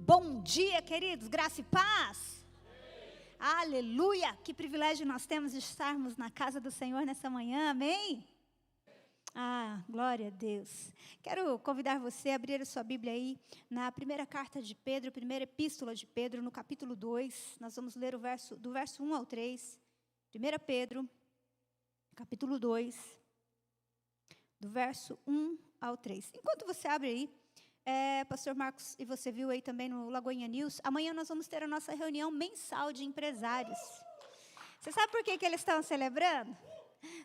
Bom dia, queridos, graça e paz. Aleluia, que privilégio nós temos de estarmos na casa do Senhor nessa manhã, amém? Glória a Deus. Quero convidar você a abrir a sua Bíblia aí na primeira carta de Pedro, primeira epístola de Pedro, no capítulo 2. Nós vamos ler do verso 1 ao 3. 1 Pedro, capítulo 2, do verso 1 ao 3. Enquanto você abre aí, Pastor Marcos, e você viu aí também no Lagoinha News, amanhã nós vamos ter a nossa reunião mensal de empresários. Você sabe por que eles estão celebrando?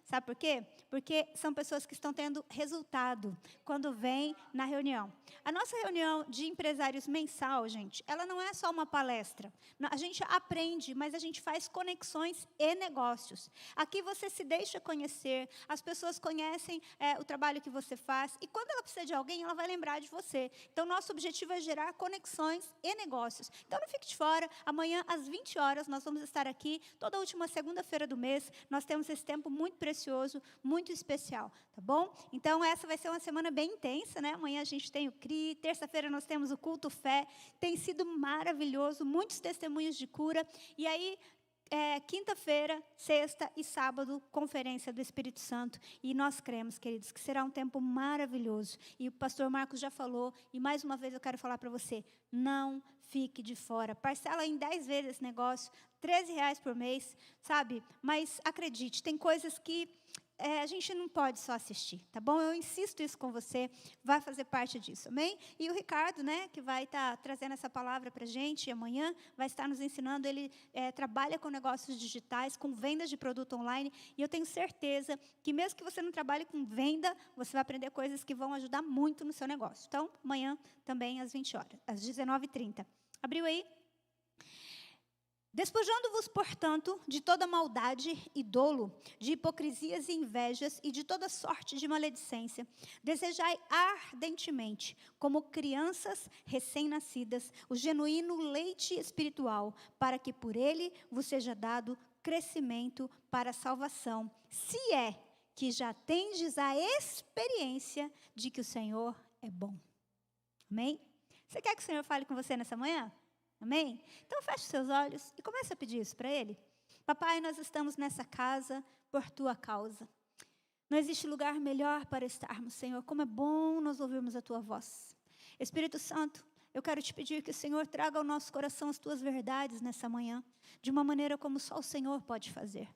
Sabe por quê? Porque são pessoas que estão tendo resultado quando vêm na reunião. A nossa reunião de empresários mensal, gente, ela não é só uma palestra. A gente aprende, mas a gente faz conexões e negócios. Aqui você se deixa conhecer, as pessoas conhecem o trabalho que você faz, e quando ela precisa de alguém, ela vai lembrar de você. Então, nosso objetivo é gerar conexões e negócios. Então, não fique de fora, amanhã às 20 horas, nós vamos estar aqui, toda última segunda-feira do mês, nós temos esse tempo muito precioso, muito especial, tá bom? Então, essa vai ser uma semana bem intensa, né? Amanhã a gente tem o CRI, terça-feira nós temos o Culto Fé, tem sido maravilhoso, muitos testemunhos de cura, e aí, quinta-feira, sexta e sábado, conferência do Espírito Santo, e nós cremos, queridos, que será um tempo maravilhoso, e o pastor Marcos já falou, e mais uma vez eu quero falar para você, não fique de fora, parcela em 10 vezes esse negócio, R$13 por mês, sabe? Mas acredite, tem coisas que a gente não pode só assistir, tá bom? Eu insisto isso com você, vai fazer parte disso, amém? E o Ricardo, né, que vai estar trazendo essa palavra para a gente, amanhã vai estar nos ensinando, ele trabalha com negócios digitais, com vendas de produto online, e eu tenho certeza que mesmo que você não trabalhe com venda, você vai aprender coisas que vão ajudar muito no seu negócio. Então, amanhã também às 20 horas, às 19h30. Abriu aí? Despojando-vos, portanto, de toda maldade e dolo, de hipocrisias e invejas e de toda sorte de maledicência, desejai ardentemente, como crianças recém-nascidas, o genuíno leite espiritual, para que por ele vos seja dado crescimento para a salvação, se é que já tendes a experiência de que o Senhor é bom. Amém? Você quer que o Senhor fale com você nessa manhã? Amém? Então, feche seus olhos e comece a pedir isso para Ele. Papai, nós estamos nessa casa por Tua causa. Não existe lugar melhor para estarmos, Senhor. Como é bom nós ouvirmos a Tua voz. Espírito Santo, eu quero te pedir que o Senhor traga ao nosso coração as Tuas verdades nessa manhã, de uma maneira como só o Senhor pode fazer.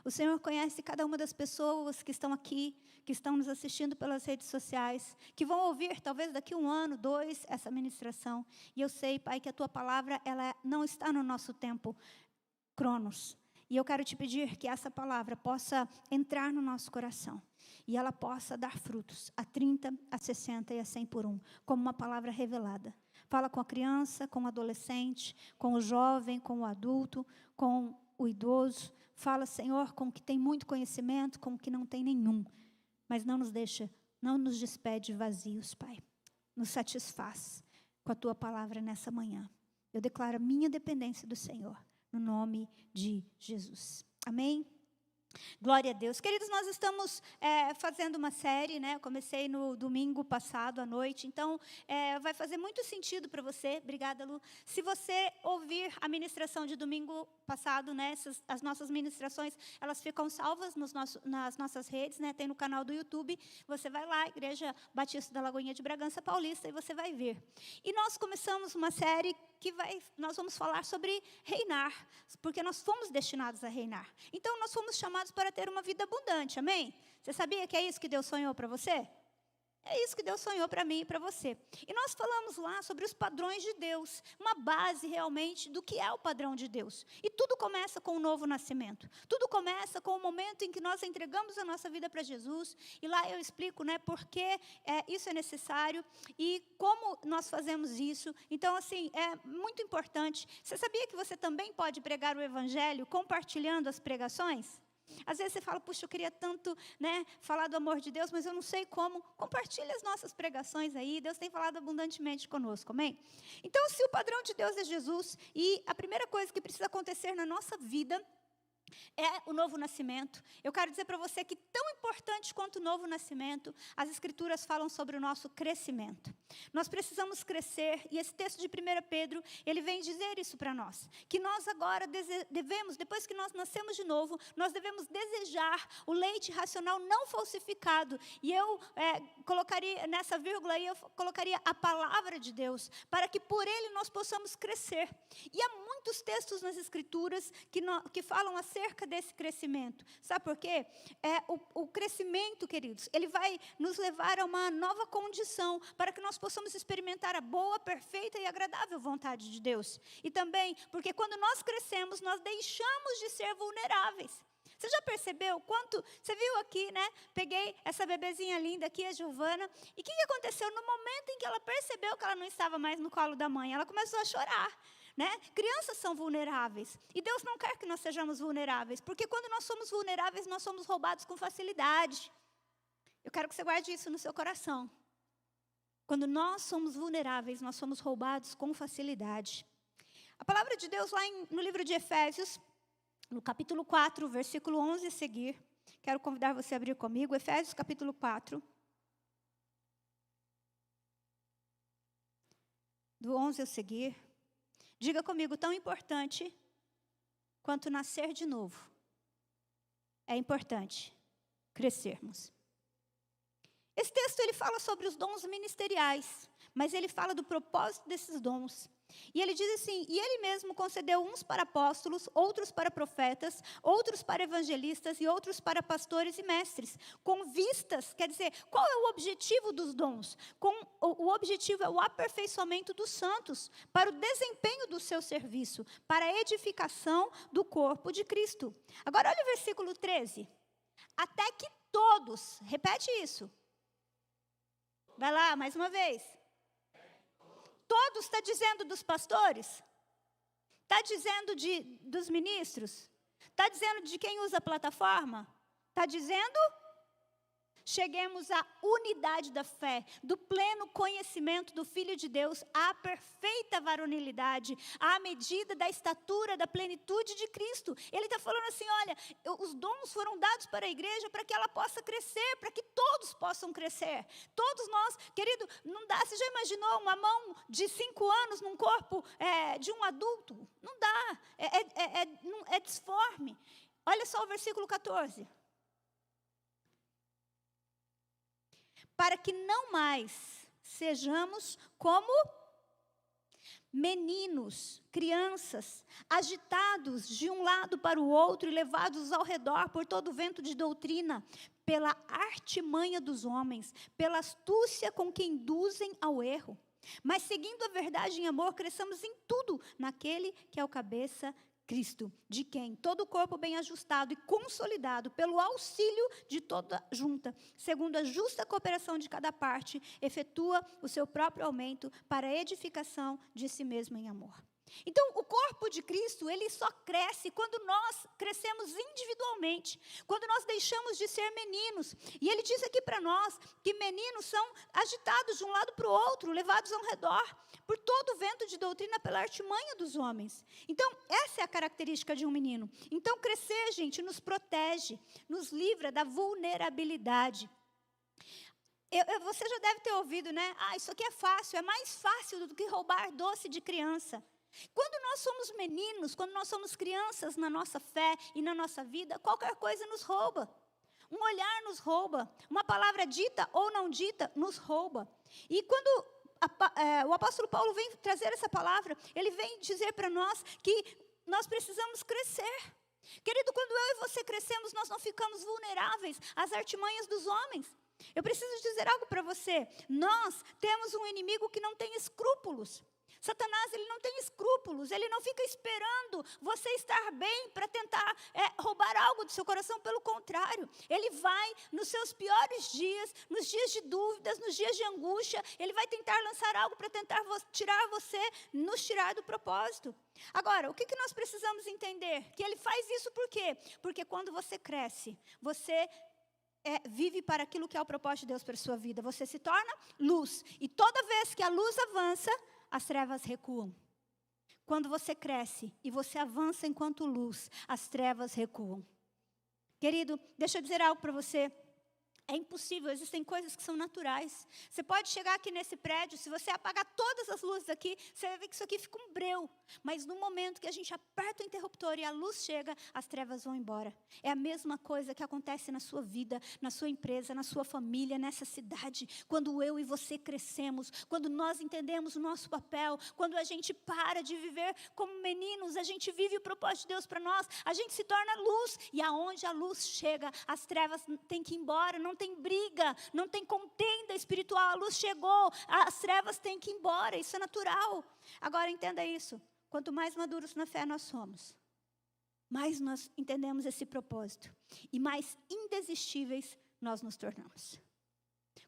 O Senhor conhece cada uma das pessoas que estão aqui, que estão nos assistindo pelas redes sociais, que vão ouvir, talvez daqui 1 ano, 2, essa ministração. E eu sei, Pai, que a Tua palavra, ela não está no nosso tempo, cronos. E eu quero te pedir que essa palavra possa entrar no nosso coração. E ela possa dar frutos, a 30, a 60 e a 100 por 1, como uma palavra revelada. Fala com a criança, com o adolescente, com o jovem, com o adulto, com o idoso. Fala, Senhor, com o que tem muito conhecimento, com o que não tem nenhum. Mas não nos deixa, não nos despede vazios, Pai. Nos satisfaz com a Tua palavra nessa manhã. Eu declaro a minha dependência do Senhor, no nome de Jesus. Amém? Glória a Deus. Queridos, nós estamos fazendo uma série, né? Eu comecei no domingo passado à noite, então vai fazer muito sentido para você. Obrigada, Lu. Se você ouvir a ministração de domingo passado, né? As nossas ministrações, elas ficam salvas nas nossas redes, né? Tem no canal do YouTube. Você vai lá, Igreja Batista da Lagoinha de Bragança Paulista, e você vai ver. E nós começamos uma série que nós vamos falar sobre reinar, porque nós fomos destinados a reinar. Então, nós fomos chamados para ter uma vida abundante, amém? Você sabia que é isso que Deus sonhou para você? É isso que Deus sonhou para mim e para você. E nós falamos lá sobre os padrões de Deus, uma base realmente do que é o padrão de Deus. E tudo começa com o novo nascimento. Tudo começa com o momento em que nós entregamos a nossa vida para Jesus. E lá eu explico, né, por que isso é necessário e como nós fazemos isso. Então, assim, é muito importante. Você sabia que você também pode pregar o Evangelho compartilhando as pregações? Às vezes você fala, puxa, eu queria tanto, né, falar do amor de Deus, mas eu não sei como. Compartilhe as nossas pregações aí, Deus tem falado abundantemente conosco, amém? Então, se o padrão de Deus é Jesus, e a primeira coisa que precisa acontecer na nossa vida é o novo nascimento. Eu quero dizer para você que tão importante quanto o novo nascimento, as Escrituras falam sobre o nosso crescimento. Nós precisamos crescer, e esse texto de 1 Pedro, ele vem dizer isso para nós. Que nós agora devemos, depois que nós nascemos de novo, nós devemos desejar o leite racional não falsificado. E eu colocaria, nessa vírgula aí, eu colocaria a palavra de Deus, para que por ele nós possamos crescer. E há muitos textos nas Escrituras que falam acerca desse crescimento. Sabe por quê? O crescimento, queridos, ele vai nos levar a uma nova condição para que nós possamos experimentar a boa, perfeita e agradável vontade de Deus. E também porque quando nós crescemos, nós deixamos de ser vulneráveis. Você já percebeu quanto... Você viu aqui, né? Peguei essa bebezinha linda aqui, a Giovana. E o que aconteceu? No momento em que ela percebeu que ela não estava mais no colo da mãe, ela começou a chorar. Né? Crianças são vulneráveis. E Deus não quer que nós sejamos vulneráveis. Porque quando nós somos vulneráveis, nós somos roubados com facilidade. Eu quero que você guarde isso no seu coração. Quando nós somos vulneráveis, nós somos roubados com facilidade. A palavra de Deus lá no livro de Efésios, no capítulo 4, versículo 11 a seguir. Quero convidar você a abrir comigo. Efésios capítulo 4. Do 11 a seguir. Diga comigo, tão importante quanto nascer de novo, é importante crescermos. Esse texto ele fala sobre os dons ministeriais, mas ele fala do propósito desses dons. E ele diz assim, e ele mesmo concedeu uns para apóstolos, outros para profetas, outros para evangelistas e outros para pastores e mestres, com vistas, quer dizer, qual é o objetivo dos dons? O objetivo é o aperfeiçoamento dos santos, para o desempenho do seu serviço, para a edificação do corpo de Cristo. Agora olha o versículo 13. Até que todos, repete isso. Vai lá, mais uma vez. Todos está dizendo dos pastores? Está dizendo dos ministros? Está dizendo de quem usa a plataforma? Está dizendo? Cheguemos à unidade da fé, do pleno conhecimento do Filho de Deus, à perfeita varonilidade, à medida da estatura, da plenitude de Cristo. Ele está falando assim, olha, os dons foram dados para a igreja para que ela possa crescer, para que todos possam crescer. Todos nós, querido, não dá, você já imaginou uma mão de 5 anos num corpo de um adulto? Não dá, é disforme. Olha só o versículo 14. Para que não mais sejamos como meninos, crianças, agitados de um lado para o outro e levados ao redor por todo o vento de doutrina, pela artimanha dos homens, pela astúcia com que induzem ao erro. Mas seguindo a verdade em amor, cresçamos em tudo naquele que é o cabeça Cristo, de quem todo o corpo bem ajustado e consolidado pelo auxílio de toda junta, segundo a justa cooperação de cada parte, efetua o seu próprio aumento para a edificação de si mesmo em amor. Então, o corpo de Cristo, ele só cresce quando nós crescemos individualmente, quando nós deixamos de ser meninos. E ele diz aqui para nós que meninos são agitados de um lado para o outro, levados ao redor, por todo o vento de doutrina pela artimanha dos homens. Então, essa é a característica de um menino. Então, crescer, gente, nos protege, nos livra da vulnerabilidade. Você já deve ter ouvido, né? Isso aqui é fácil, é mais fácil do que roubar doce de criança. Quando nós somos meninos, quando nós somos crianças na nossa fé e na nossa vida, qualquer coisa nos rouba. Um olhar nos rouba, uma palavra dita ou não dita nos rouba. E quando o apóstolo Paulo vem trazer essa palavra, ele vem dizer para nós que nós precisamos crescer. Querido, quando eu e você crescemos, nós não ficamos vulneráveis às artimanhas dos homens. Eu preciso dizer algo para você. Nós temos um inimigo que não tem escrúpulos. Satanás, ele não tem escrúpulos, ele não fica esperando você estar bem para tentar roubar algo do seu coração, pelo contrário, ele vai nos seus piores dias, nos dias de dúvidas, nos dias de angústia, ele vai tentar lançar algo para tentar nos tirar do propósito. Agora, o que nós precisamos entender? Que ele faz isso por quê? Porque quando você cresce, você vive para aquilo que é o propósito de Deus para a sua vida, você se torna luz, e toda vez que a luz avança, as trevas recuam. quando você cresce e você avança enquanto luz, as trevas recuam. Querido, deixa eu dizer algo para você. É impossível, existem coisas que são naturais. Você pode chegar aqui nesse prédio, se você apagar todas as luzes aqui, você vai ver que isso aqui fica um breu. Mas no momento que a gente aperta o interruptor e a luz chega, as trevas vão embora. É a mesma coisa que acontece na sua vida, na sua empresa, na sua família, nessa cidade. Quando eu e você crescemos, quando nós entendemos o nosso papel, quando a gente para de viver como meninos, a gente vive o propósito de Deus para nós, a gente se torna luz. E aonde a luz chega, as trevas têm que ir embora, não tem briga, não tem contenda espiritual, a luz chegou, as trevas têm que ir embora, isso é natural. Agora entenda isso, quanto mais maduros na fé nós somos, mais nós entendemos esse propósito e mais indesistíveis nós nos tornamos.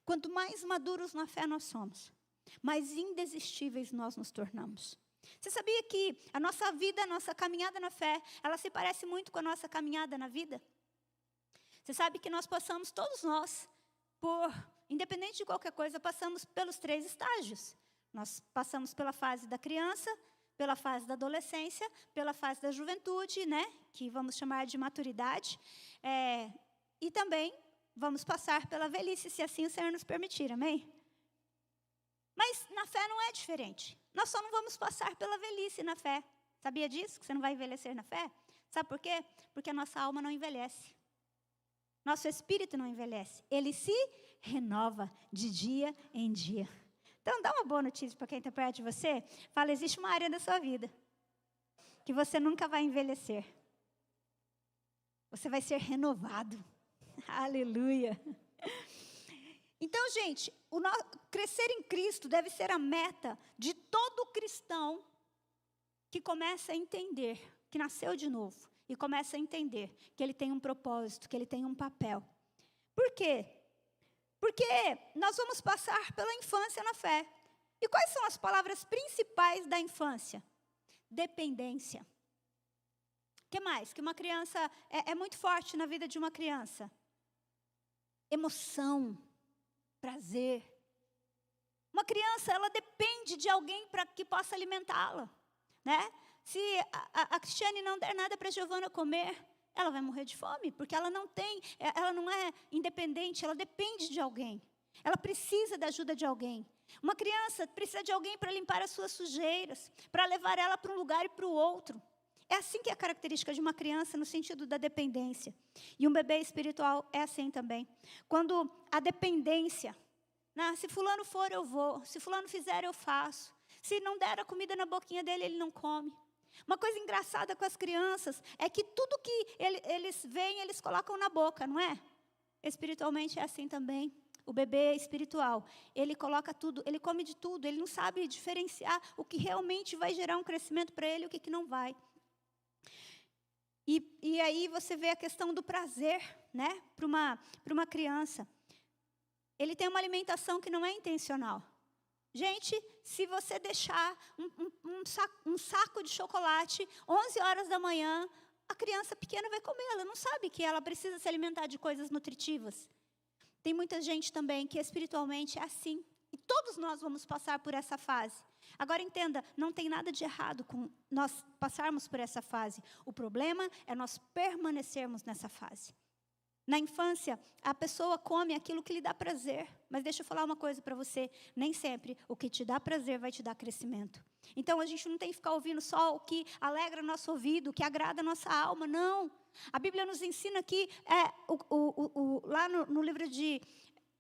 Quanto mais maduros na fé nós somos, mais indesistíveis nós nos tornamos. Você sabia que a nossa vida, a nossa caminhada na fé, ela se parece muito com a nossa caminhada na vida? Você sabe que nós passamos, todos nós, independente de qualquer coisa, passamos pelos 3 estágios. Nós passamos pela fase da criança, pela fase da adolescência, pela fase da juventude, né, que vamos chamar de maturidade, e também vamos passar pela velhice, se assim o Senhor nos permitir, amém? Mas na fé não é diferente. Nós só não vamos passar pela velhice na fé. Sabia disso? Que você não vai envelhecer na fé? Sabe por quê? Porque a nossa alma não envelhece. Nosso espírito não envelhece, ele se renova de dia em dia. Então, dá uma boa notícia para quem está perto de você. Fala, existe uma área da sua vida que você nunca vai envelhecer. Você vai ser renovado. Aleluia. Então, gente, crescer em Cristo deve ser a meta de todo cristão que começa a entender, que nasceu de novo. E começa a entender que ele tem um propósito, que ele tem um papel. Por quê? Porque nós vamos passar pela infância na fé. E quais são as palavras principais da infância? Dependência. O que mais? Que uma criança é muito forte na vida de uma criança. Emoção, prazer. Uma criança, ela depende de alguém para que possa alimentá-la, né? Se a Cristiane não der nada para a Giovana comer, ela vai morrer de fome, porque ela não é independente, ela depende de alguém. Ela precisa da ajuda de alguém. Uma criança precisa de alguém para limpar as suas sujeiras, para levar ela para um lugar e para o outro. É assim que é a característica de uma criança no sentido da dependência. E um bebê espiritual é assim também. Quando a dependência, se fulano for eu vou, se fulano fizer eu faço. Se não der a comida na boquinha dele, ele não come. Uma coisa engraçada com as crianças é que tudo que eles veem, eles colocam na boca, não é? Espiritualmente é assim também. O bebê espiritual, ele coloca tudo, ele come de tudo, ele não sabe diferenciar o que realmente vai gerar um crescimento para ele e o que não vai. E aí você vê a questão do prazer, né? Para uma criança. Ele tem uma alimentação que não é intencional. Gente, se você deixar um saco de chocolate 11 horas da manhã, a criança pequena vai comer, ela não sabe que ela precisa se alimentar de coisas nutritivas. Tem muita gente também que espiritualmente é assim. E todos nós vamos passar por essa fase. Agora entenda, não tem nada de errado com nós passarmos por essa fase. O problema é nós permanecermos nessa fase. Na infância, a pessoa come aquilo que lhe dá prazer. Mas deixa eu falar uma coisa para você. Nem sempre o que te dá prazer vai te dar crescimento. Então, a gente não tem que ficar ouvindo só o que alegra nosso ouvido, o que agrada a nossa alma. Não. A Bíblia nos ensina que lá no livro de...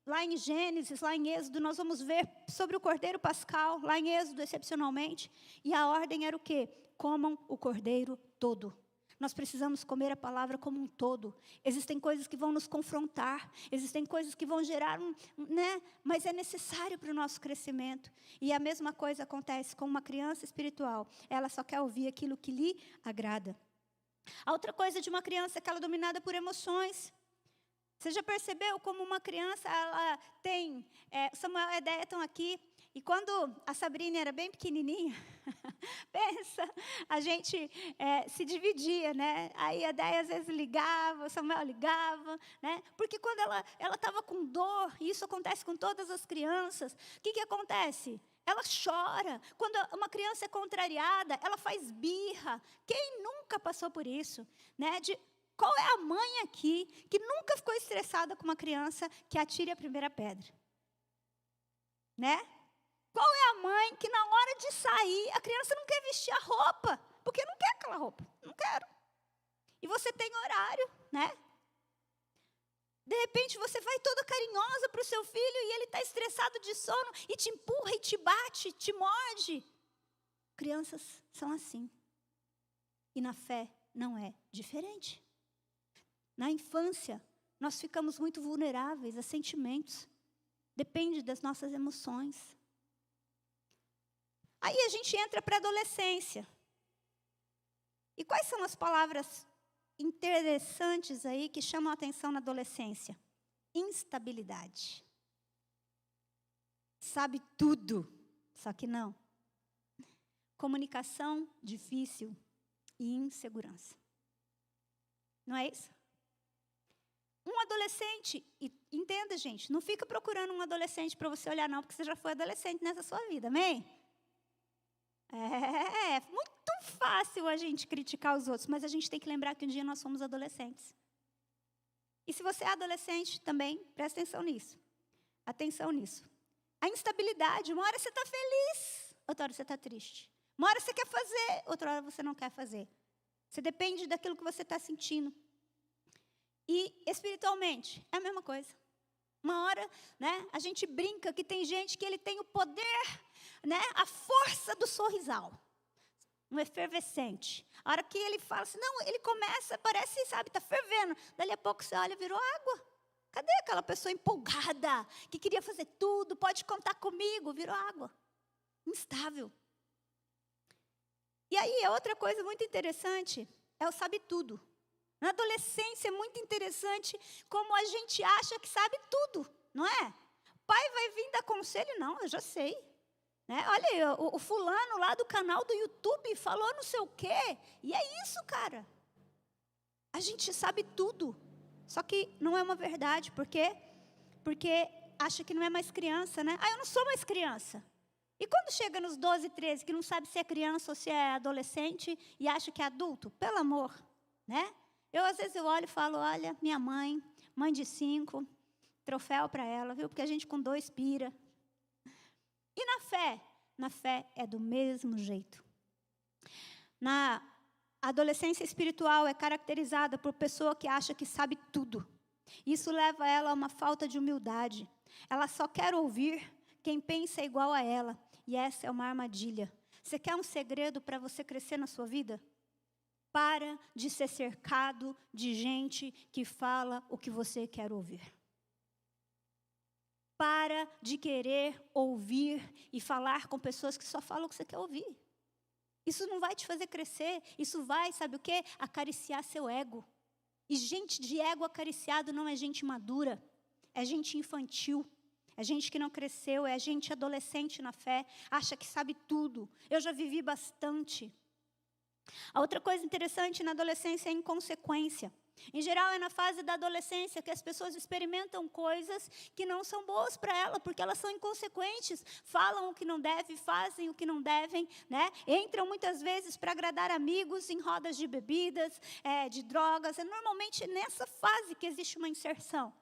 Lá em Gênesis, lá em Êxodo, nós vamos ver sobre o Cordeiro Pascal. Lá em Êxodo, excepcionalmente. E a ordem era o quê? Comam o Cordeiro todo. Nós precisamos comer a palavra como um todo. Existem coisas que vão nos confrontar. Existem coisas que vão gerar mas é necessário para o nosso crescimento. E a mesma coisa acontece com uma criança espiritual. Ela só quer ouvir aquilo que lhe agrada. A outra coisa de uma criança é que ela é dominada por emoções. Você já percebeu como uma criança, ela tem... Samuel e Edéia estão aqui. E quando a Sabrina era bem pequenininha, pensa, a gente se dividia, né? Aí a Déia às vezes ligava, o Samuel ligava, né? Porque quando ela estava com dor, e isso acontece com todas as crianças, o que acontece? Ela chora. Quando uma criança é contrariada, ela faz birra. Quem nunca passou por isso, né? Qual é a mãe aqui que nunca ficou estressada com uma criança que atire a primeira pedra? Né? Qual é a mãe que na hora de sair, a criança não quer vestir a roupa, porque não quer aquela roupa, não quero. E você tem horário, né? De repente você vai toda carinhosa para o seu filho e ele está estressado de sono e te empurra e te bate, te morde. Crianças são assim. E na fé não é diferente. Na infância, nós ficamos muito vulneráveis a sentimentos. Depende das nossas emoções. Aí a gente entra para a adolescência. E quais são as palavras interessantes aí que chamam a atenção na adolescência? Instabilidade. Sabe tudo, só que não. Comunicação difícil e insegurança. Não é isso? Um adolescente, e entenda, gente, não fica procurando um adolescente para você olhar, não, porque você já foi adolescente nessa sua vida, amém? É muito fácil a gente criticar os outros, mas a gente tem que lembrar que um dia nós somos adolescentes. E se você é adolescente também, presta atenção nisso. Atenção nisso. A instabilidade, uma hora você está feliz, outra hora você está triste. Uma hora você quer fazer, outra hora você não quer fazer. Você depende daquilo que você está sentindo. E espiritualmente, é a mesma coisa. Uma hora, né, a gente brinca que tem gente que ele tem o poder, né, a força do sorrisal. Um efervescente. A hora que ele fala assim, não, ele começa, parece, sabe, está fervendo. Dali a pouco você olha, virou água. Cadê aquela pessoa empolgada, que queria fazer tudo, pode contar comigo, virou água. Instável. E aí, outra coisa muito interessante é o sabe tudo. Na adolescência é muito interessante como a gente acha que sabe tudo, não é? O pai vai vir dar conselho, não, eu já sei. Né? Olha aí, o fulano lá do canal do YouTube falou não sei o quê. E é isso, cara. A gente sabe tudo. Só que não é uma verdade. Por quê? Porque acha que não é mais criança, né? Ah, eu não sou mais criança. E quando chega nos 12, 13, que não sabe se é criança ou se é adolescente e acha que é adulto? Pelo amor, né? Às vezes eu olho e falo, olha, minha mãe de 5, troféu para ela, viu? Porque a gente com 2 pira. E na fé é do mesmo jeito. Na adolescência espiritual é caracterizada por pessoa que acha que sabe tudo. Isso leva ela a uma falta de humildade. Ela só quer ouvir quem pensa igual a ela. E essa é uma armadilha. Você quer um segredo para você crescer na sua vida? Para de ser cercado de gente que fala o que você quer ouvir. Para de querer ouvir e falar com pessoas que só falam o que você quer ouvir. Isso não vai te fazer crescer. Isso vai, sabe o quê? Acariciar seu ego. E gente de ego acariciado não é gente madura. É gente infantil. É gente que não cresceu. É gente adolescente na fé. Acha que sabe tudo. Eu já vivi bastante. A outra coisa interessante na adolescência é a inconsequência. Em geral, é na fase da adolescência que as pessoas experimentam coisas que não são boas para ela, porque elas são inconsequentes, falam o que não devem, fazem o que não devem, né? Entram muitas vezes para agradar amigos em rodas de bebidas, de drogas. É normalmente nessa fase que existe uma inserção.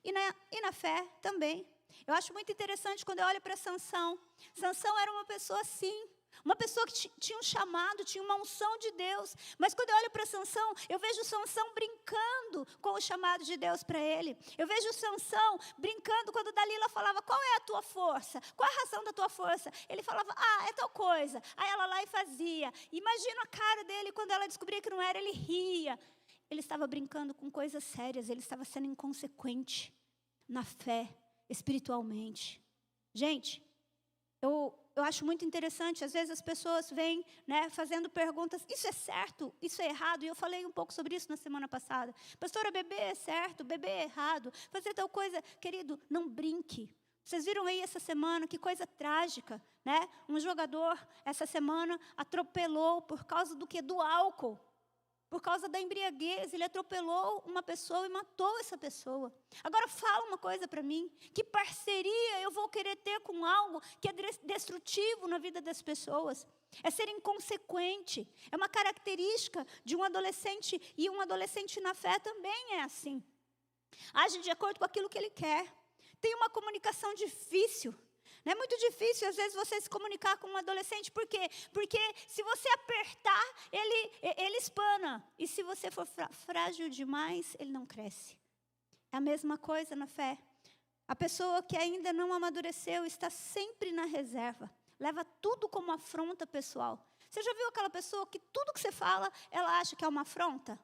E na fé também. Eu acho muito interessante quando eu olho para Sansão. Sansão era uma pessoa assim. Uma pessoa que tinha um chamado, tinha uma unção de Deus. Mas quando eu olho para Sansão, eu vejo Sansão brincando com o chamado de Deus para ele. Eu vejo Sansão brincando quando Dalila falava, qual é a tua força? Qual a razão da tua força? Ele falava, é tal coisa. Aí ela lá e fazia. Imagina a cara dele quando ela descobria que não era, ele ria. Ele estava brincando com coisas sérias, ele estava sendo inconsequente na fé, espiritualmente. Gente, eu acho muito interessante, às vezes as pessoas vêm, né, fazendo perguntas, isso é certo, isso é errado, e eu falei um pouco sobre isso na semana passada. Pastora, beber é certo, beber é errado, fazer tal coisa, querido, não brinque, Vocês viram aí essa semana, que coisa trágica, né? Um jogador, essa semana, atropelou por causa do quê? Do álcool. Por causa da embriaguez, ele atropelou uma pessoa e matou essa pessoa. Agora fala uma coisa para mim, que parceria eu vou querer ter com algo que é destrutivo na vida das pessoas? É ser inconsequente, é uma característica de um adolescente, e um adolescente na fé também é assim. Age de acordo com aquilo que ele quer. Tem uma comunicação difícil. Não é muito difícil, às vezes, você se comunicar com um adolescente. Por quê? Porque se você apertar, ele espana. E se você for frágil demais, ele não cresce. É a mesma coisa na fé. A pessoa que ainda não amadureceu está sempre na reserva. Leva tudo como afronta pessoal. Você já viu aquela pessoa que tudo que você fala, ela acha que é uma afronta?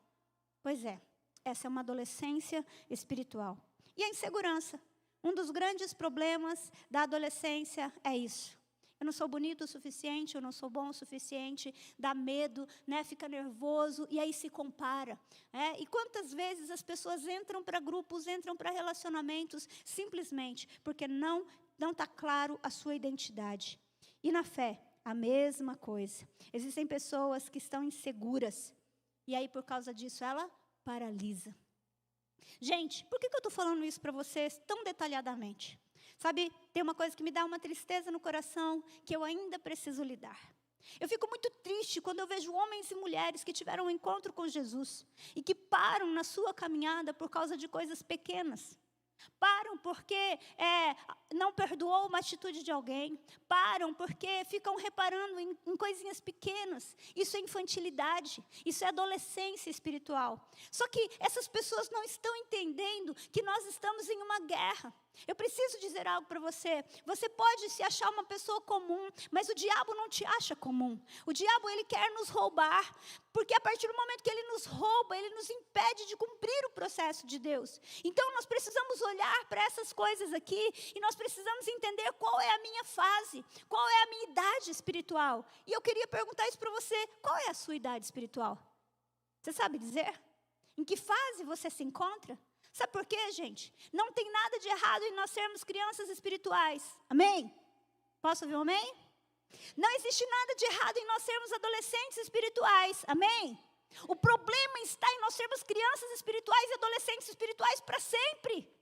Pois é, essa é uma adolescência espiritual. E a insegurança. Um dos grandes problemas da adolescência é isso. Eu não sou bonito o suficiente, eu não sou bom o suficiente, dá medo, né? Fica nervoso e aí se compara. E quantas vezes as pessoas entram para grupos, entram para relacionamentos, simplesmente porque não está claro a sua identidade. E na fé, a mesma coisa. Existem pessoas que estão inseguras e aí por causa disso ela paralisa. Gente, por que eu estou falando isso para vocês tão detalhadamente? Sabe, tem uma coisa que me dá uma tristeza no coração, que eu ainda preciso lidar. Eu fico muito triste quando eu vejo homens e mulheres que tiveram um encontro com Jesus e que param na sua caminhada por causa de coisas pequenas. Param porque não perdoou uma atitude de alguém. Param porque ficam reparando em coisinhas pequenas. Isso é infantilidade. Isso é adolescência espiritual. Só que essas pessoas não estão entendendo que nós estamos em uma guerra. Eu preciso dizer algo para você. Você pode se achar uma pessoa comum, mas o diabo não te acha comum. O diabo, ele quer nos roubar, porque a partir do momento que ele nos rouba, ele nos impede de cumprir o processo de Deus. Então nós precisamos olhar para essas coisas aqui e nós precisamos entender qual é a minha fase, qual é a minha idade espiritual. E eu queria perguntar isso para você, qual é a sua idade espiritual? Você sabe dizer? Em que fase você se encontra? Sabe por quê, gente? Não tem nada de errado em nós sermos crianças espirituais. Amém? Posso ouvir um amém? Não existe nada de errado em nós sermos adolescentes espirituais. Amém? O problema está em nós sermos crianças espirituais e adolescentes espirituais para sempre.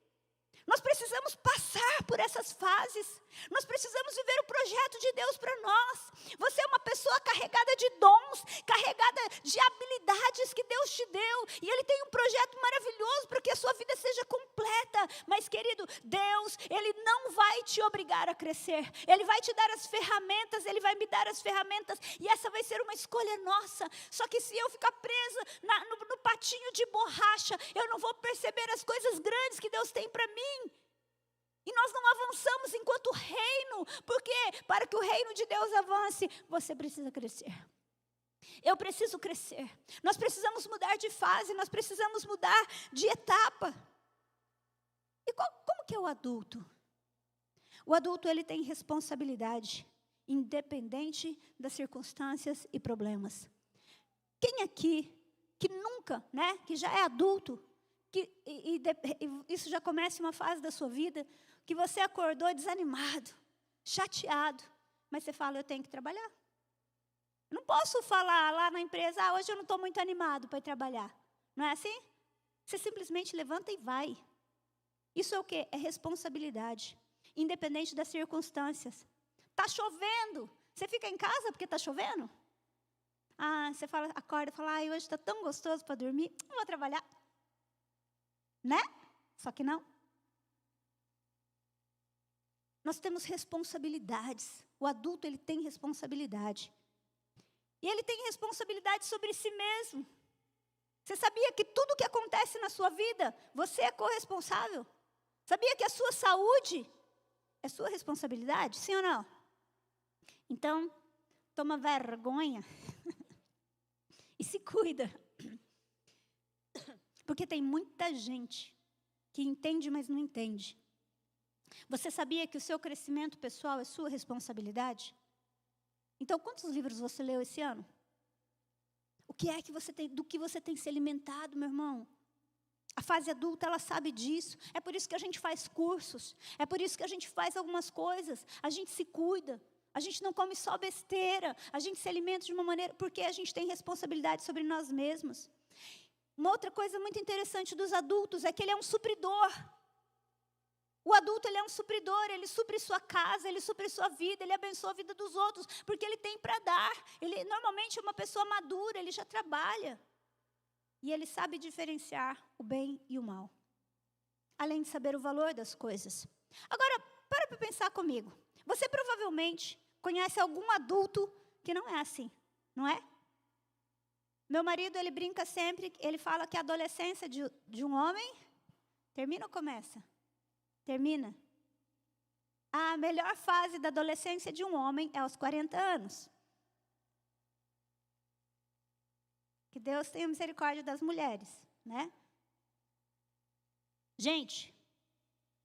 Nós precisamos passar por essas fases. Nós precisamos viver o projeto de Deus para nós. Você é uma pessoa carregada de dons, carregada de habilidades que Deus te deu. E Ele tem um projeto maravilhoso para que a sua vida seja completa. Mas, querido, Deus, Ele não vai te obrigar a crescer. Ele vai te dar as ferramentas, Ele vai me dar as ferramentas. E essa vai ser uma escolha nossa. Só que se eu ficar presa no patinho de borracha, eu não vou perceber as coisas grandes que Deus tem para mim. E nós não avançamos enquanto reino, porque para que o reino de Deus avance, você precisa crescer. Eu preciso crescer. Nós precisamos mudar de fase, nós precisamos mudar de etapa. E como que é o adulto? O adulto, ele tem responsabilidade, independente das circunstâncias e problemas. Quem aqui, que nunca, né, que já é adulto, e isso já começa uma fase da sua vida, que você acordou desanimado, chateado, mas você fala, eu tenho que trabalhar. Eu não posso falar lá na empresa, hoje eu não estou muito animado para ir trabalhar. Não é assim? Você simplesmente levanta e vai. Isso é o quê? É responsabilidade, independente das circunstâncias. Está chovendo, você fica em casa porque está chovendo? Você acorda e fala, hoje está tão gostoso para dormir, não vou trabalhar. Né? Só que não. Nós temos responsabilidades. O adulto, ele tem responsabilidade. E ele tem responsabilidade sobre si mesmo. Você sabia que tudo que acontece na sua vida, você é corresponsável? Sabia que a sua saúde é sua responsabilidade? Sim ou não? Então, toma vergonha e se cuida. Porque tem muita gente que entende, mas não entende. Você sabia que o seu crescimento pessoal é sua responsabilidade? Então, quantos livros você leu esse ano? O que é que você tem, do que você tem se alimentado, meu irmão? A fase adulta, ela sabe disso. É por isso que a gente faz cursos. É por isso que a gente faz algumas coisas. A gente se cuida. A gente não come só besteira. A gente se alimenta de uma maneira... Porque a gente tem responsabilidade sobre nós mesmos. Uma outra coisa muito interessante dos adultos é que ele é um supridor. O adulto, ele é um supridor. Ele supre sua casa, ele supre sua vida, ele abençoa a vida dos outros. Porque ele tem para dar. Ele normalmente é uma pessoa madura, ele já trabalha. E ele sabe diferenciar o bem e o mal. Além de saber o valor das coisas. Agora, para pensar comigo. Você provavelmente conhece algum adulto que não é assim, não é? Meu marido, ele brinca sempre, ele fala que a adolescência de um homem... Termina ou começa? Termina. A melhor fase da adolescência de um homem é aos 40 anos. Que Deus tenha misericórdia das mulheres, né? Gente,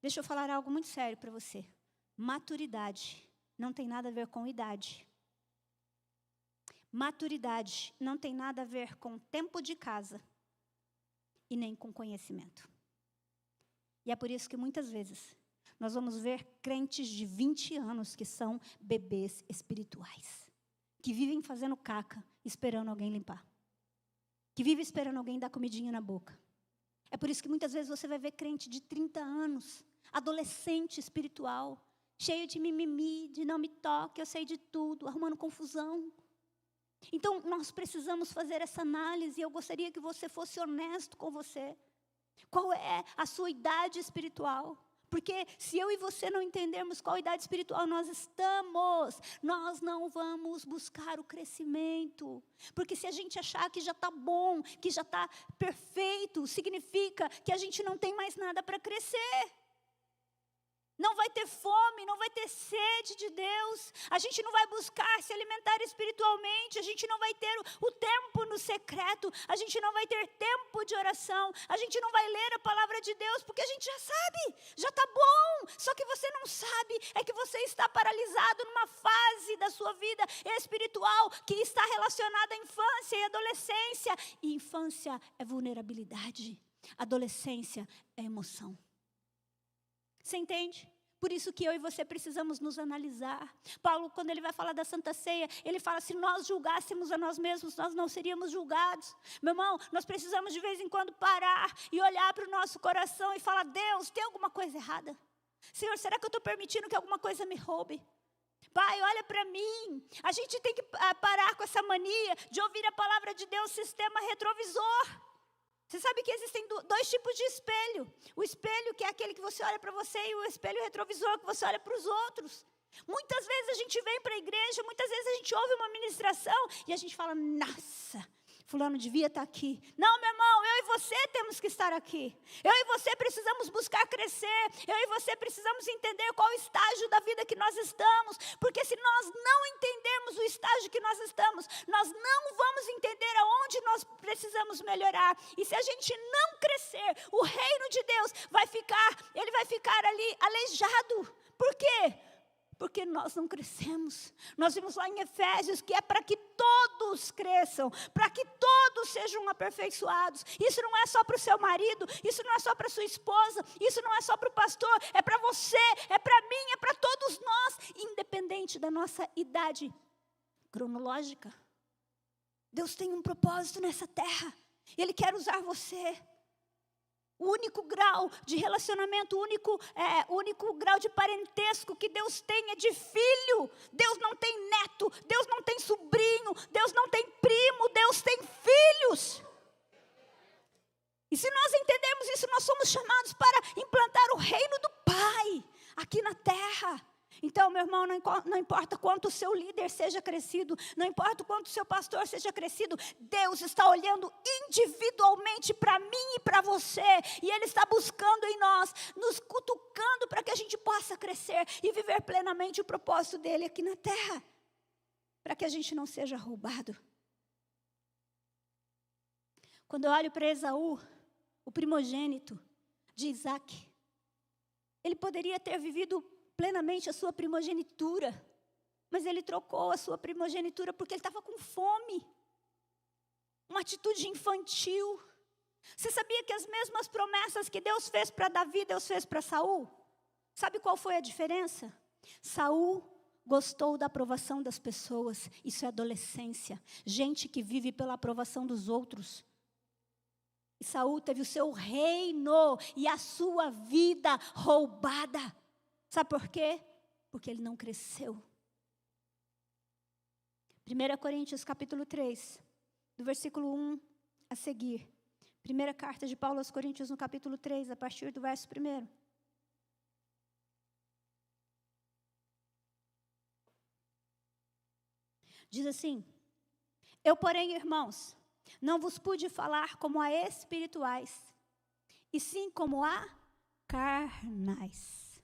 deixa eu falar algo muito sério para você. Maturidade não tem nada a ver com idade. Maturidade não tem nada a ver com tempo de casa e nem com conhecimento. E é por isso que muitas vezes nós vamos ver crentes de 20 anos que são bebês espirituais, que vivem fazendo caca, esperando alguém limpar. Que vive esperando alguém dar comidinha na boca. É por isso que muitas vezes você vai ver crente de 30 anos, adolescente espiritual, cheio de mimimi, de não me toque, eu sei de tudo, arrumando confusão. Então, nós precisamos fazer essa análise, e eu gostaria que você fosse honesto com você. Qual é a sua idade espiritual? Porque se eu e você não entendermos qual idade espiritual nós estamos, nós não vamos buscar o crescimento. Porque se a gente achar que já está bom, que já está perfeito, significa que a gente não tem mais nada para crescer. Não vai ter fome, não vai ter sede de Deus. A gente não vai buscar se alimentar espiritualmente. A gente não vai ter o tempo no secreto. A gente não vai ter tempo de oração. A gente não vai ler a palavra de Deus, porque a gente já sabe, já está bom. Só que você não sabe, é que você está paralisado numa fase da sua vida espiritual que está relacionada à infância e adolescência. E infância é vulnerabilidade. Adolescência é emoção. Você entende? Por isso que eu e você precisamos nos analisar. Paulo, quando ele vai falar da Santa Ceia, ele fala, se nós julgássemos a nós mesmos, nós não seríamos julgados. Meu irmão, nós precisamos de vez em quando parar e olhar para o nosso coração e falar, Deus, tem alguma coisa errada? Senhor, será que eu estou permitindo que alguma coisa me roube? Pai, olha para mim. A gente tem que parar com essa mania de ouvir a palavra de Deus, sistema retrovisor. Você sabe que existem dois tipos de espelho. O espelho que é aquele que você olha para você e o espelho retrovisor que você olha para os outros. Muitas vezes a gente vem para a igreja, muitas vezes a gente ouve uma ministração e a gente fala, nossa, fulano devia estar aqui. Não, meu irmão, eu e você temos que estar aqui. Eu e você precisamos buscar crescer. Eu e você precisamos entender qual o estágio da vida que nós estamos. Porque se nós não entendermos o estágio que nós estamos, nós não vamos entender aonde nós precisamos melhorar. E se a gente não crescer, o reino de Deus ele vai ficar ali aleijado. Por quê? Porque nós não crescemos. Nós vimos lá em Efésios que é para que todos cresçam, para que todos sejam aperfeiçoados. Isso não é só para o seu marido, isso não é só para a sua esposa, isso não é só para o pastor, é para você, é para mim, é para todos nós, independente da nossa idade cronológica. Deus tem um propósito nessa terra, Ele quer usar você. O único grau de relacionamento, o único grau de parentesco que Deus tem é de filho. Deus não tem neto, Deus não tem sobrinho, Deus não tem primo, Deus tem filhos. E se nós entendermos isso, nós somos chamados para implantar o reino do Pai aqui na terra. Então, meu irmão, não importa quanto o seu líder seja crescido, não importa quanto o seu pastor seja crescido, Deus está olhando individualmente para mim e para você, e Ele está buscando em nós, nos cutucando para que a gente possa crescer e viver plenamente o propósito dEle aqui na terra, para que a gente não seja roubado. Quando eu olho para Esaú, o primogênito de Isaac, ele poderia ter vivido plenamente a sua primogenitura, mas ele trocou a sua primogenitura porque ele estava com fome, uma atitude infantil. Você sabia que as mesmas promessas que Deus fez para Davi, Deus fez para Saul? Sabe qual foi a diferença? Saul gostou da aprovação das pessoas. Isso é adolescência. Gente que vive pela aprovação dos outros. E Saul teve o seu reino e a sua vida roubada. Sabe por quê? Porque ele não cresceu. 1 Coríntios capítulo 3, do versículo 1 a seguir. Primeira carta de Paulo aos Coríntios, no capítulo 3, a partir do verso 1. Diz assim: eu, porém, irmãos, não vos pude falar como a espirituais, e sim como a carnais,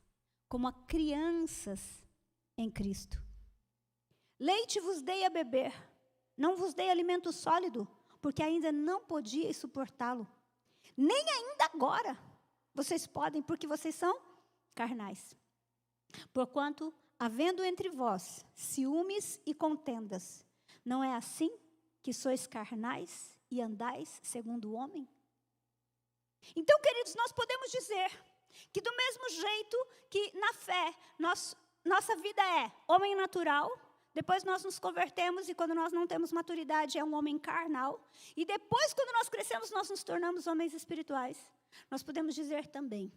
como a crianças em Cristo. Leite vos dei a beber, não vos dei alimento sólido, porque ainda não podíeis suportá-lo. Nem ainda agora vocês podem, porque vocês são carnais. Porquanto, havendo entre vós ciúmes e contendas, não é assim que sois carnais e andais segundo o homem? Então, queridos, nós podemos dizer que do mesmo jeito que na fé, nossa vida é homem natural, depois nós nos convertemos e quando nós não temos maturidade é um homem carnal. E depois quando nós crescemos nós nos tornamos homens espirituais. Nós podemos dizer também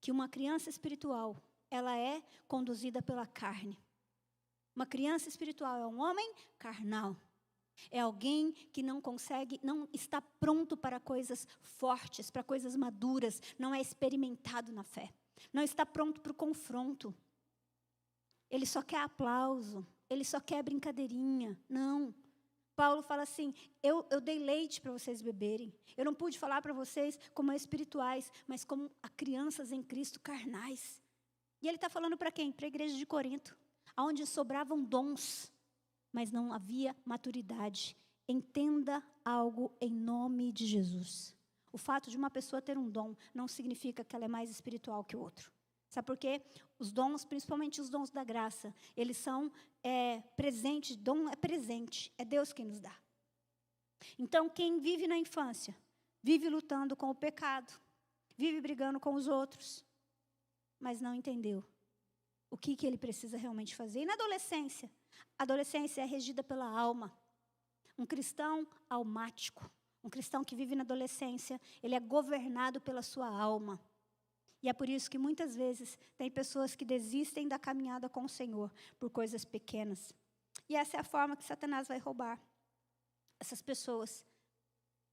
que uma criança espiritual, ela é conduzida pela carne. Uma criança espiritual é um homem carnal. É alguém que não consegue, não está pronto para coisas fortes, para coisas maduras, não é experimentado na fé. Não está pronto para o confronto. Ele só quer aplauso, ele só quer brincadeirinha. Não. Paulo fala assim, eu dei leite para vocês beberem. Eu não pude falar para vocês como espirituais, mas como a crianças em Cristo carnais. E ele está falando para quem? Para a igreja de Corinto, onde sobravam dons, mas não havia maturidade. Entenda algo em nome de Jesus. O fato de uma pessoa ter um dom não significa que ela é mais espiritual que o outro. Sabe por quê? Os dons, principalmente os dons da graça, eles são presentes, dom é presente, é Deus quem nos dá. Então, quem vive na infância, vive lutando com o pecado, vive brigando com os outros, mas não entendeu o que ele precisa realmente fazer. E na adolescência, a adolescência é regida pela alma. Um cristão almático, um cristão que vive na adolescência, ele é governado pela sua alma. E é por isso que muitas vezes tem pessoas que desistem da caminhada com o Senhor por coisas pequenas. E essa é a forma que Satanás vai roubar essas pessoas.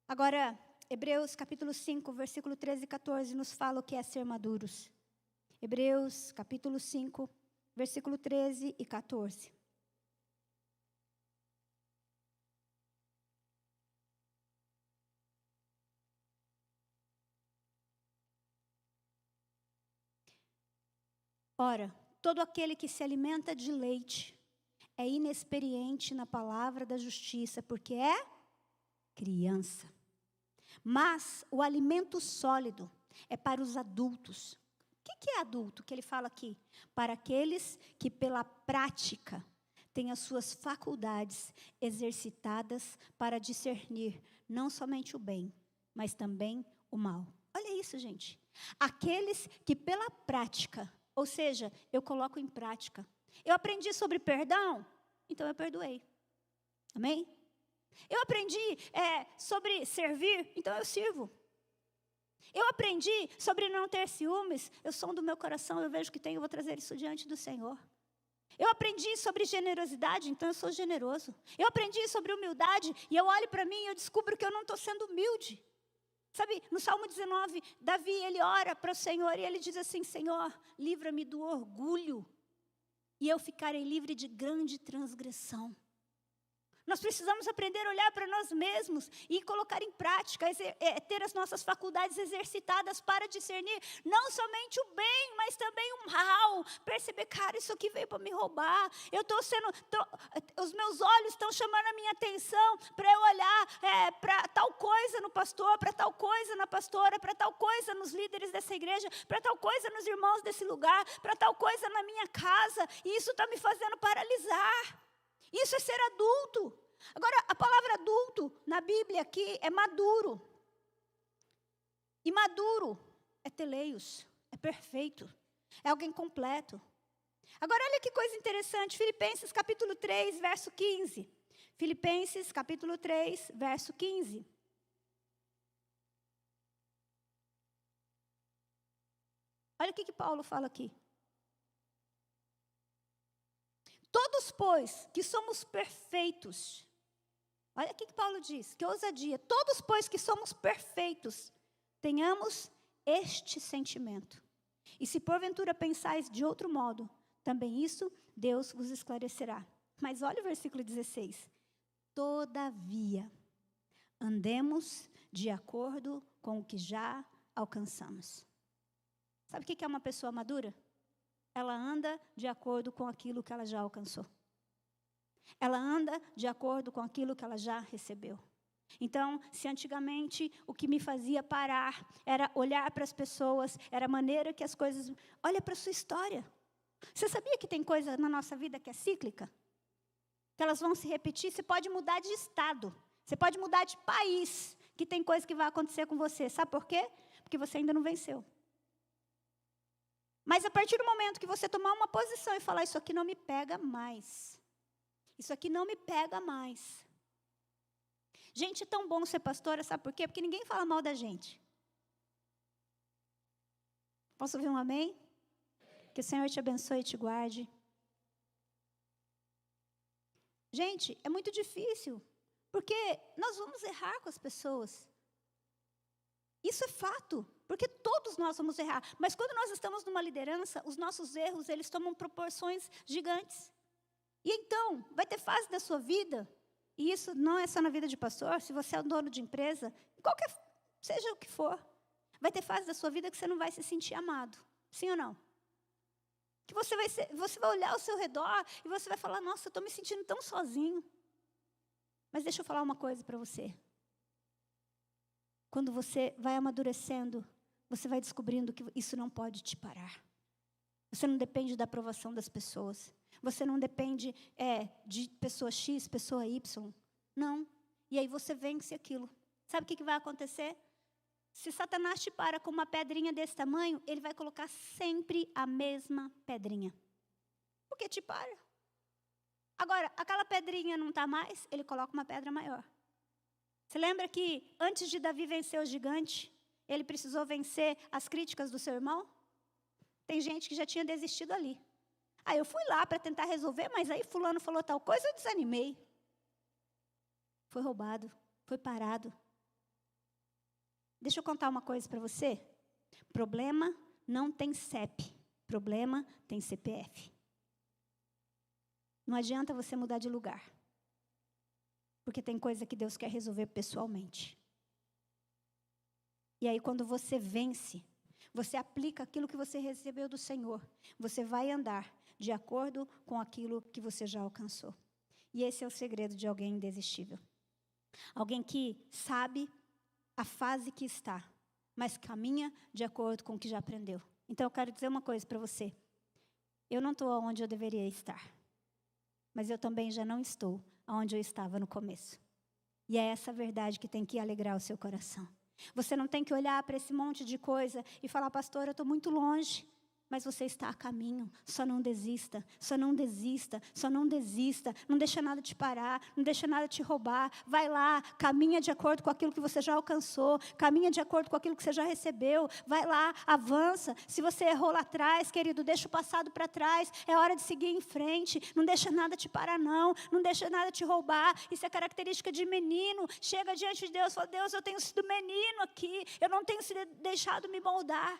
Agora, Hebreus capítulo 5, versículo 13 e 14 nos fala o que é ser maduros. Hebreus capítulo 5, versículo 13 e 14. Ora, todo aquele que se alimenta de leite é inexperiente na palavra da justiça, porque é criança. Mas o alimento sólido é para os adultos. O que é adulto que ele fala aqui? Para aqueles que pela prática têm as suas faculdades exercitadas para discernir não somente o bem, mas também o mal. Olha isso, gente. Aqueles que pela prática, ou seja, eu coloco em prática. Eu aprendi sobre perdão, então eu perdoei. Amém? Eu aprendi sobre servir, então eu sirvo. Eu aprendi sobre não ter ciúmes, eu som do meu coração, eu vejo que tenho, eu vou trazer isso diante do Senhor. Eu aprendi sobre generosidade, então eu sou generoso. Eu aprendi sobre humildade, e eu olho para mim e eu descubro que eu não estou sendo humilde. Sabe, no Salmo 19, Davi, ele ora para o Senhor e ele diz assim, Senhor, livra-me do orgulho e eu ficarei livre de grande transgressão. Nós precisamos aprender a olhar para nós mesmos e colocar em prática, ter as nossas faculdades exercitadas para discernir não somente o bem, mas também o mal. Perceber, cara, isso aqui veio para me roubar. Os meus olhos estão chamando a minha atenção para eu olhar para tal coisa no pastor, para tal coisa na pastora, para tal coisa nos líderes dessa igreja, para tal coisa nos irmãos desse lugar, para tal coisa na minha casa. E isso está me fazendo paralisar. Isso é ser adulto. Agora, a palavra adulto na Bíblia aqui é maduro. E maduro é teleios, é perfeito, é alguém completo. Agora olha que coisa interessante, Filipenses capítulo 3, verso 15. Filipenses capítulo 3, verso 15. Olha o que Paulo fala aqui. Todos, pois, que somos perfeitos. Olha o que Paulo diz, que ousadia. Todos, pois, que somos perfeitos, tenhamos este sentimento. E se porventura pensais de outro modo, também isso Deus vos esclarecerá. Mas olha o versículo 16. Todavia, andemos de acordo com o que já alcançamos. Sabe o que é uma pessoa madura? Ela anda de acordo com aquilo que ela já alcançou. Ela anda de acordo com aquilo que ela já recebeu. Então, se antigamente o que me fazia parar era olhar para as pessoas, era a maneira que as coisas... Olha para a sua história. Você sabia que tem coisa na nossa vida que é cíclica? Que elas vão se repetir? Você pode mudar de estado. Você pode mudar de país. Que tem coisa que vai acontecer com você. Sabe por quê? Porque você ainda não venceu. Mas a partir do momento que você tomar uma posição e falar, isso aqui não me pega mais. Isso aqui não me pega mais. Gente, é tão bom ser pastora, sabe por quê? Porque ninguém fala mal da gente. Posso ouvir um amém? Que o Senhor te abençoe e te guarde. Gente, é muito difícil, porque nós vamos errar com as pessoas. Isso é fato, porque todos nós vamos errar. Mas quando nós estamos numa liderança, os nossos erros, eles tomam proporções gigantes. E então, vai ter fase da sua vida, e isso não é só na vida de pastor, se você é um dono de empresa, qualquer, seja o que for, vai ter fase da sua vida que você não vai se sentir amado. Sim ou não? Que você vai olhar ao seu redor e você vai falar, nossa, eu estou me sentindo tão sozinho. Mas deixa eu falar uma coisa para você. Quando você vai amadurecendo, você vai descobrindo que isso não pode te parar. Você não depende da aprovação das pessoas. Você não depende de pessoa X, pessoa Y. Não. E aí você vence aquilo. Sabe o que vai acontecer? Se Satanás te para com uma pedrinha desse tamanho, ele vai colocar sempre a mesma pedrinha. Por que te para? Agora, aquela pedrinha não está mais, ele coloca uma pedra maior. Você lembra que antes de Davi vencer o gigante, ele precisou vencer as críticas do seu irmão? Tem gente que já tinha desistido ali. Aí eu fui lá para tentar resolver, mas aí fulano falou tal coisa, eu desanimei. Foi roubado, foi parado. Deixa eu contar uma coisa para você. Problema não tem CEP, problema tem CPF. Não adianta você mudar de lugar. Porque tem coisa que Deus quer resolver pessoalmente. E aí quando você vence, você aplica aquilo que você recebeu do Senhor. Você vai andar de acordo com aquilo que você já alcançou. E esse é o segredo de alguém indesistível. Alguém que sabe a fase que está, mas caminha de acordo com o que já aprendeu. Então eu quero dizer uma coisa para você. Eu não estou onde eu deveria estar. Mas eu também já não estou onde eu estava no começo. E é essa verdade que tem que alegrar o seu coração. Você não tem que olhar para esse monte de coisa e falar, pastor, eu estou muito longe. Mas você está a caminho, só não desista, só não desista, só não desista. Não deixa nada te parar, não deixa nada te roubar. Vai lá, caminha de acordo com aquilo que você já alcançou, caminha de acordo com aquilo que você já recebeu. Vai lá, avança. Se você errou lá atrás, querido, deixa o passado para trás. É hora de seguir em frente. Não deixa nada te parar, não. Não deixa nada te roubar. Isso é característica de menino. Chega diante de Deus e fala, Deus, eu tenho sido menino aqui. Eu não tenho sido deixado me moldar.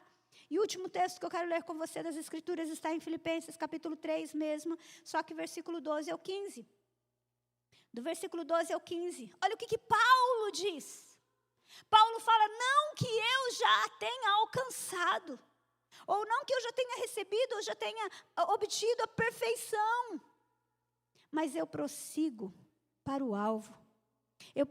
E o último texto que eu quero ler com você das Escrituras está em Filipenses, capítulo 3 mesmo, só que versículo 12 ao 15. Do versículo 12 ao 15. Olha o que Paulo diz. Paulo fala, não que eu já tenha alcançado, ou não que eu já tenha recebido, ou já tenha obtido a perfeição, mas eu prossigo para o alvo,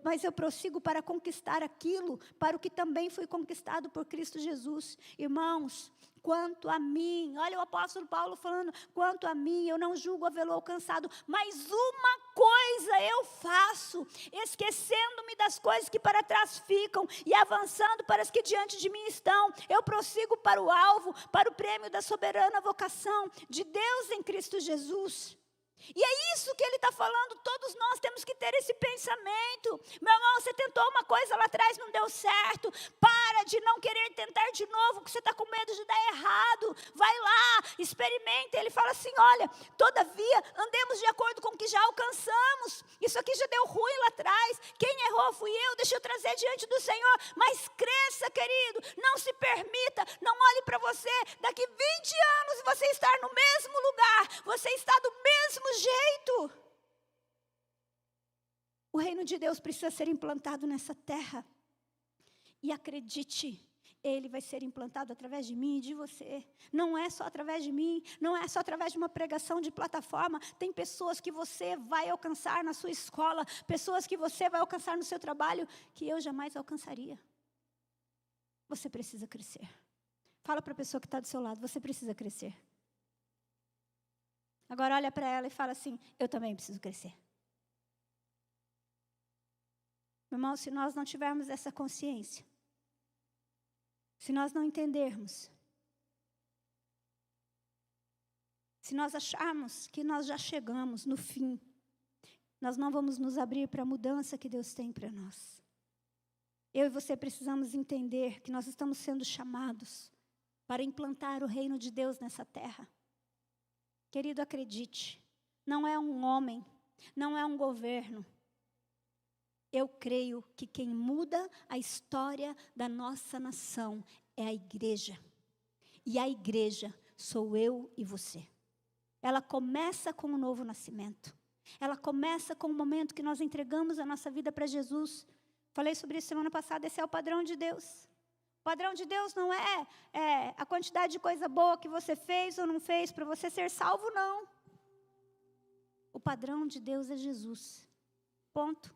Mas eu prossigo para conquistar aquilo, para o que também foi conquistado por Cristo Jesus. Irmãos, quanto a mim, olha o apóstolo Paulo falando, quanto a mim, eu não julgo havê-lo alcançado, mas uma coisa eu faço, esquecendo-me das coisas que para trás ficam e avançando para as que diante de mim estão, eu prossigo para o alvo, para o prêmio da soberana vocação de Deus em Cristo Jesus. E é isso que ele está falando, todos nós temos que ter esse pensamento. Meu irmão, você tentou uma coisa lá atrás, não deu certo, para de não querer tentar de novo, porque você está com medo de dar errado, vai lá, experimenta. Ele fala assim, olha, todavia, andemos de acordo com o que já alcançamos, isso aqui já deu ruim lá atrás, quem errou fui eu, deixa eu trazer diante do Senhor, mas cresça, querido, não se permita, não olhe para você, daqui 20 anos você estar no mesmo lugar, você está do mesmo jeito. O reino de Deus precisa ser implantado nessa terra. E acredite, ele vai ser implantado através de mim e de você. Não é só através de mim, não é só através de uma pregação de plataforma. Tem pessoas que você vai alcançar na sua escola, pessoas que você vai alcançar no seu trabalho, que eu jamais alcançaria. Você precisa crescer. Fala para a pessoa que está do seu lado, você precisa crescer. Agora olha para ela e fala assim, eu também preciso crescer. Meu irmão, se nós não tivermos essa consciência, se nós não entendermos, se nós acharmos que nós já chegamos no fim, nós não vamos nos abrir para a mudança que Deus tem para nós. Eu e você precisamos entender que nós estamos sendo chamados para implantar o reino de Deus nessa terra. Querido, acredite, não é um homem, não é um governo. Eu creio que quem muda a história da nossa nação é a igreja. E a igreja sou eu e você. Ela começa com o novo nascimento. Ela começa com o momento que nós entregamos a nossa vida para Jesus. Falei sobre isso semana passada, esse é o padrão de Deus. O padrão de Deus não é a quantidade de coisa boa que você fez ou não fez para você ser salvo, não. O padrão de Deus é Jesus. Ponto.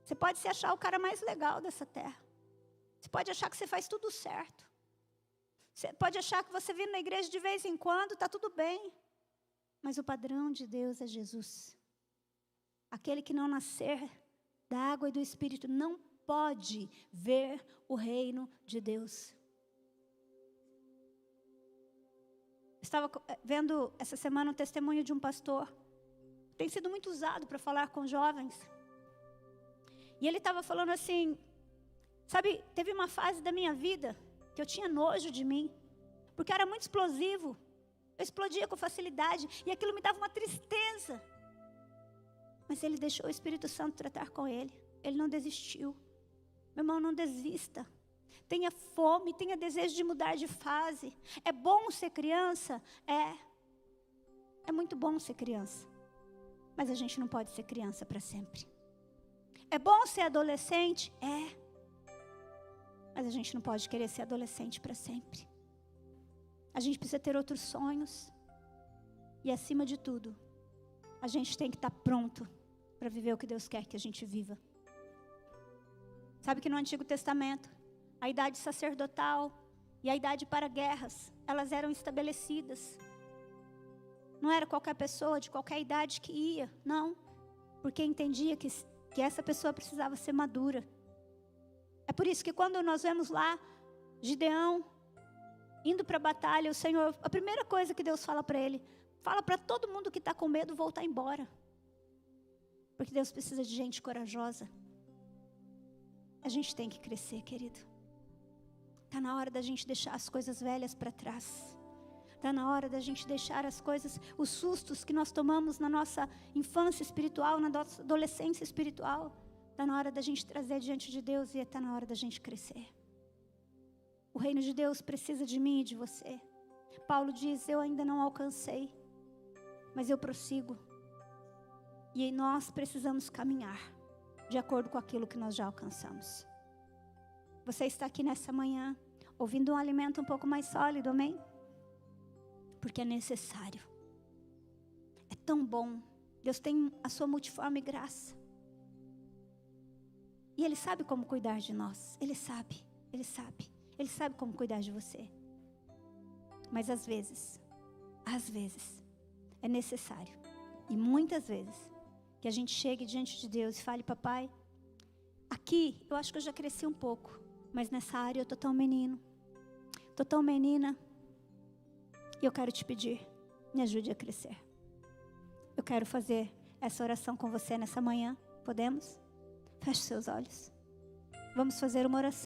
Você pode se achar o cara mais legal dessa terra. Você pode achar que você faz tudo certo. Você pode achar que você vem na igreja de vez em quando, está tudo bem. Mas o padrão de Deus é Jesus. Aquele que não nascer da água e do Espírito não pode ver o reino de Deus. Estava vendo essa semana um testemunho de um pastor. Tem sido muito usado para falar com jovens. E ele estava falando assim, sabe, teve uma fase da minha vida que eu tinha nojo de mim, porque eu era muito explosivo, eu explodia com facilidade, e aquilo me dava uma tristeza. Mas ele deixou o Espírito Santo tratar com ele, ele não desistiu. Meu irmão, não desista, tenha fome, tenha desejo de mudar de fase. É bom ser criança? É muito bom ser criança, mas a gente não pode ser criança para sempre. É bom ser adolescente? Mas a gente não pode querer ser adolescente para sempre. A gente precisa ter outros sonhos. E acima de tudo, a gente tem que estar pronto para viver o que Deus quer que a gente viva. Sabe que no Antigo Testamento, a idade sacerdotal e a idade para guerras, elas eram estabelecidas. Não era qualquer pessoa de qualquer idade que ia, não. Porque entendia que essa pessoa precisava ser madura. É por isso que quando nós vemos lá Gideão indo para a batalha, o Senhor, a primeira coisa que Deus fala para ele, fala para todo mundo que está com medo voltar embora. Porque Deus precisa de gente corajosa. A gente tem que crescer, querido. Está na hora da gente deixar as coisas velhas para trás. Está na hora da gente deixar as coisas, os sustos que nós tomamos na nossa infância espiritual, na nossa adolescência espiritual. Está na hora da gente trazer diante de Deus e está na hora da gente crescer. O reino de Deus precisa de mim e de você. Paulo diz, eu ainda não alcancei, mas eu prossigo. E nós precisamos caminhar de acordo com aquilo que nós já alcançamos. Você está aqui nessa manhã, ouvindo um alimento um pouco mais sólido, amém? Porque é necessário. É tão bom. Deus tem a sua multiforme graça. E Ele sabe como cuidar de nós. Ele sabe. Ele sabe. Ele sabe como cuidar de você. Mas às vezes, é necessário. E muitas vezes, que a gente chegue diante de Deus e fale: papai, aqui eu acho que eu já cresci um pouco, mas nessa área eu estou tão menino, estou tão menina, e eu quero te pedir, me ajude a crescer. Eu quero fazer essa oração com você nessa manhã. Podemos? Feche seus olhos. Vamos fazer uma oração.